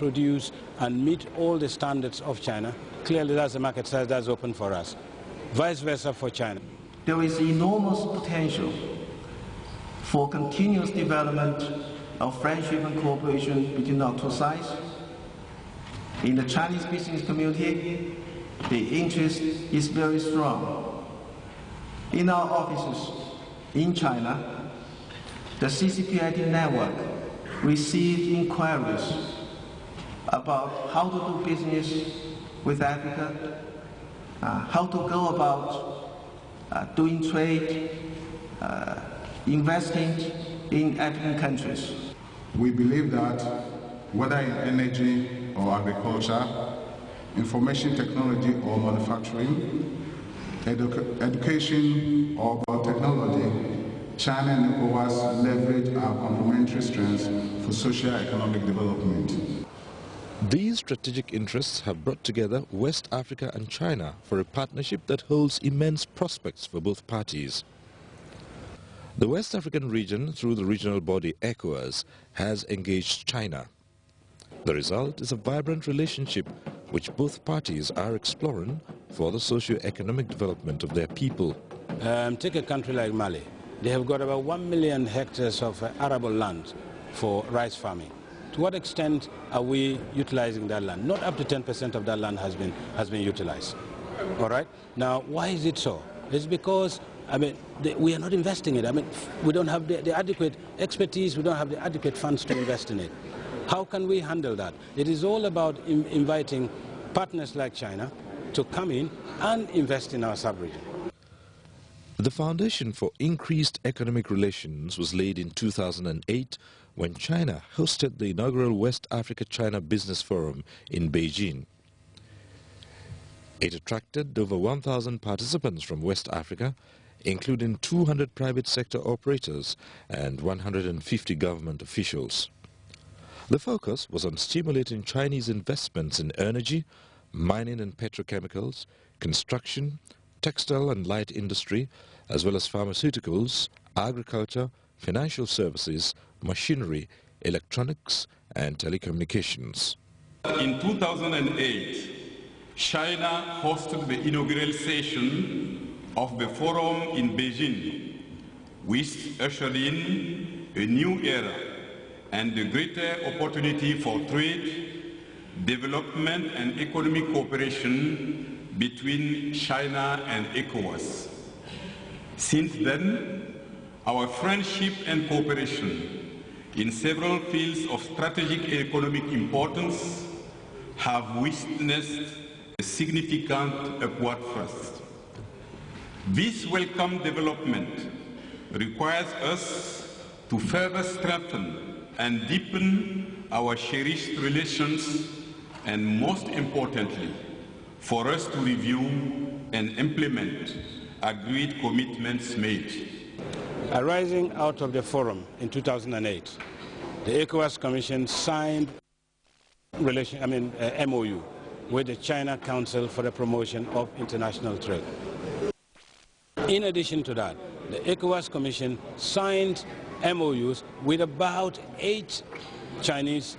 produce and meet all the standards of China, clearly that's a market size that's open for us. Vice versa for China. There is enormous potential for continuous development of friendship and cooperation between our two sides. In the Chinese business community, the interest is very strong. In our offices in China, the CCPIT network received inquiries about how to do business with Africa, how to go about doing trade, investing in African countries. We believe that whether in energy or agriculture, information technology or manufacturing, education or biotechnology, China and ECOWAS leverage our complementary strengths for socio-economic development. These strategic interests have brought together West Africa and China for a partnership that holds immense prospects for both parties. The West African region, through the regional body ECOWAS, has engaged China. The result is a vibrant relationship which both parties are exploring for the socio-economic development of their people. Take a country like Mali. They have got about 1 million hectares of arable land for rice farming. To what extent are we utilizing that land? Not up to 10% of that land has been utilized. All right? Now, why is it so? It's because, we are not investing in it. We don't have the adequate expertise, we don't have the adequate funds to invest in it. How can we handle that? It is all about inviting partners like China to come in and invest in our sub-region. The foundation for increased economic relations was laid in 2008 when China hosted the inaugural West Africa-China Business Forum in Beijing. It attracted over 1,000 participants from West Africa, including 200 private sector operators and 150 government officials. The focus was on stimulating Chinese investments in energy, mining and petrochemicals, construction, textile and light industry, as well as pharmaceuticals, agriculture, financial services, machinery, electronics and telecommunications. In 2008, China hosted the inaugural session of the forum in Beijing, which ushered in a new era and a greater opportunity for trade, development and economic cooperation between China and ECOWAS. Since then, our friendship and cooperation in several fields of strategic economic importance have witnessed a significant upward thrust. This welcome development requires us to further strengthen and deepen our cherished relations and, most importantly, for us to review and implement agreed commitments made. Arising out of the forum in 2008, the ECOWAS Commission signed MOU with the China Council for the Promotion of International Trade. In addition to that, the ECOWAS Commission signed MOUs with about 8 Chinese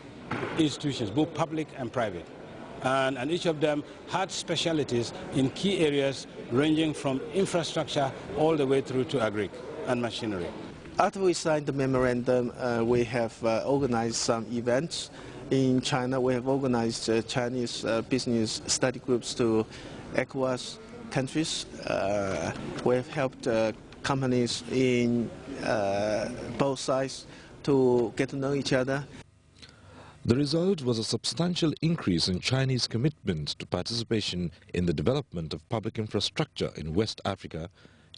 institutions, both public and private. And each of them had specialties in key areas ranging from infrastructure all the way through to agri and machinery. After we signed the memorandum, we have organized some events. In China, we have organized Chinese business study groups to ECOWAS countries. We have helped companies in both sides to get to know each other. The result was a substantial increase in Chinese commitment to participation in the development of public infrastructure in West Africa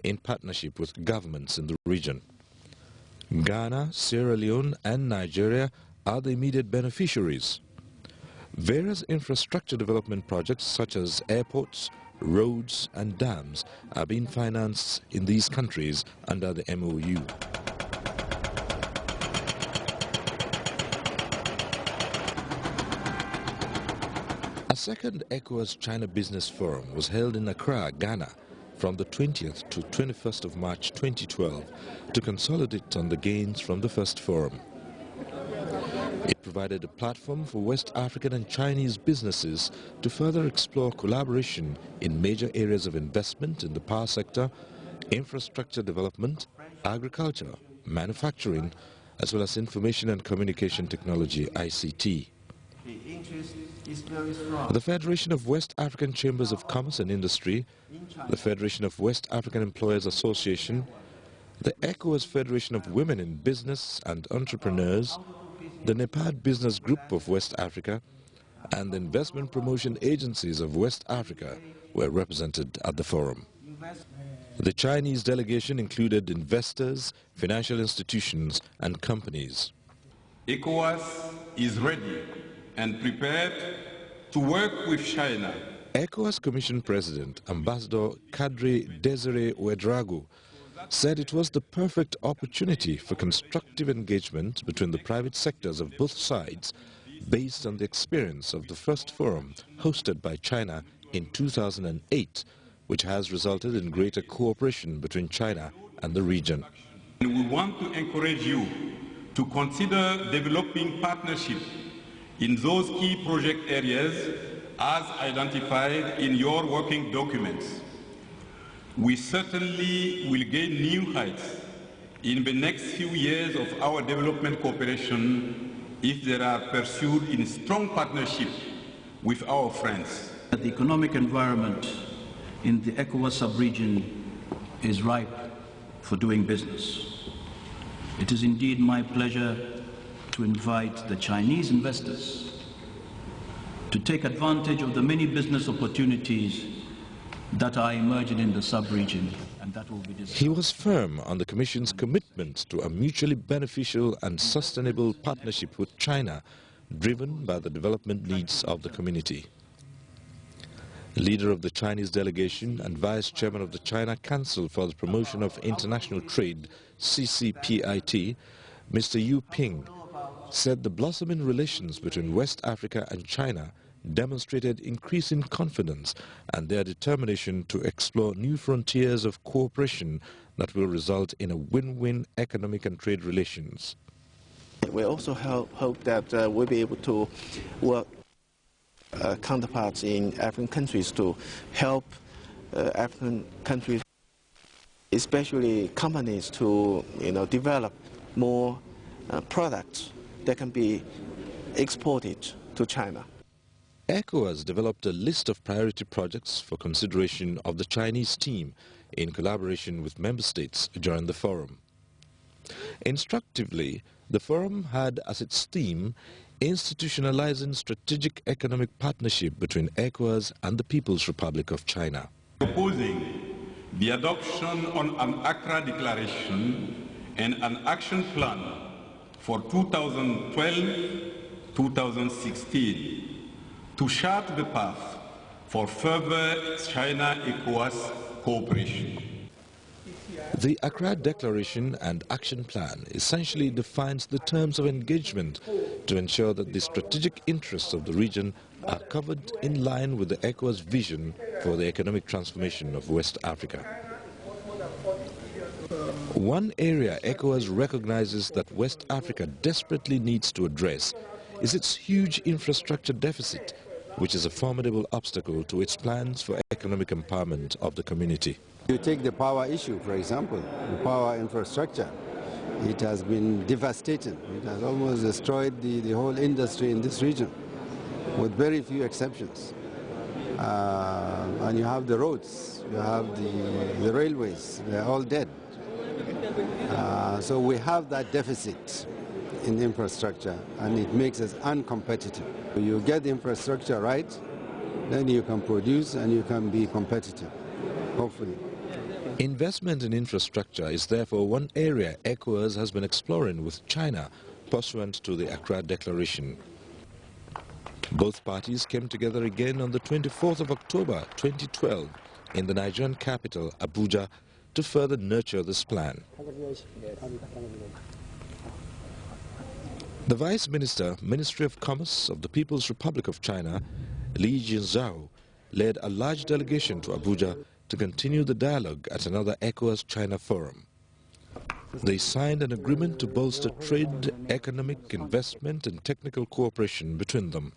in partnership with governments in the region. Ghana, Sierra Leone and Nigeria are the immediate beneficiaries. Various infrastructure development projects such as airports, roads and dams are being financed in these countries under the MOU. A second ECOWAS-China Business Forum was held in Accra, Ghana, from the 20th to 21st of March 2012 to consolidate on the gains from the first forum. It provided a platform for West African and Chinese businesses to further explore collaboration in major areas of investment in the power sector, infrastructure development, agriculture, manufacturing, as well as information and communication technology, ICT. The interest is very strong. The Federation of West African Chambers of Commerce and Industry, the Federation of West African Employers Association, the ECOWAS Federation of Women in Business and Entrepreneurs, the NEPAD Business Group of West Africa, and the investment promotion agencies of West Africa were represented at the forum. The Chinese delegation included investors, financial institutions, and companies. ECOWAS is ready and prepared to work with China. ECOWAS Commission President, Ambassador Kadri Desiree Ouedraogo, said it was the perfect opportunity for constructive engagement between the private sectors of both sides based on the experience of the first forum hosted by China in 2008, which has resulted in greater cooperation between China and the region. And we want to encourage you to consider developing partnership in those key project areas as identified in your working documents. We certainly will gain new heights in the next few years of our development cooperation if they are pursued in strong partnership with our friends. The economic environment in the ECOWAS sub-region is ripe for doing business. It is indeed my pleasure to invite the Chinese investors to take advantage of the many business opportunities that are emerging in the sub-region, and that will be discussed. He was firm on the Commission's commitment to a mutually beneficial and sustainable partnership with China, driven by the development needs of the community. Leader of the Chinese delegation and Vice Chairman of the China Council for the Promotion of International Trade, CCPIT, Mr. Yu Ping, said the blossoming relations between West Africa and China demonstrated increasing confidence and their determination to explore new frontiers of cooperation that will result in a win-win economic and trade relations. We also hope that we'll be able to work counterparts in African countries to help African countries, especially companies, to develop more products that can be exported to China. ECOWAS developed a list of priority projects for consideration of the Chinese team in collaboration with member states during the forum. Instructively, the forum had as its theme institutionalizing strategic economic partnership between ECOWAS and the People's Republic of China. Proposing the adoption on an Accra Declaration and an action plan for 2012-2016 to chart the path for further China-ECOWAS cooperation. The Accra Declaration and Action Plan essentially defines the terms of engagement to ensure that the strategic interests of the region are covered in line with the ECOWAS vision for the economic transformation of West Africa. One area ECOWAS recognizes that West Africa desperately needs to address is its huge infrastructure deficit, which is a formidable obstacle to its plans for economic empowerment of the community. You take the power issue, for example, the power infrastructure. It has been devastating. It has almost destroyed the whole industry in this region, with very few exceptions. And you have the roads, you have the railways, they're all dead. So we have that deficit in infrastructure, and it makes us uncompetitive. You get the infrastructure right, then you can produce and you can be competitive, hopefully. Investment in infrastructure is therefore one area ECOWAS has been exploring with China pursuant to the Accra Declaration. Both parties came together again on the 24th of October 2012 in the Nigerian capital, Abuja, to further nurture this plan. The Vice Minister, Ministry of Commerce of the People's Republic of China, Li Jinzhao, led a large delegation to Abuja to continue the dialogue at another ECOWAS-China forum. They signed an agreement to bolster trade, economic investment and technical cooperation between them.